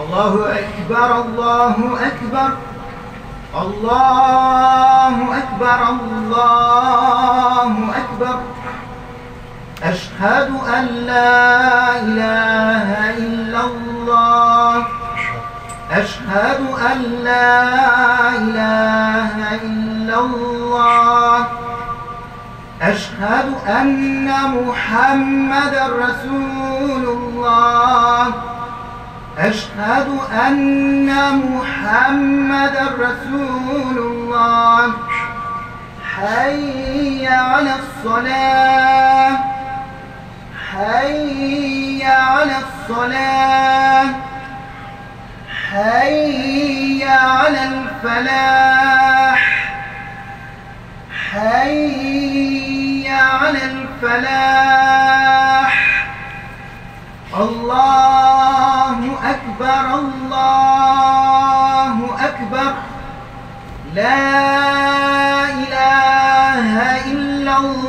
الله أكبر الله أكبر الله أكبر الله أكبر. أشهد أن لا إله إلا الله أشهد أن لا إله إلا الله أشهد أن محمدا رسول الله أشهد أن محمدا رسول الله. حي على الصلاة حي على الصلاة حي على الفلاح حي على الفلاح. الله أكبر الله أكبر. لا إله إلا الله.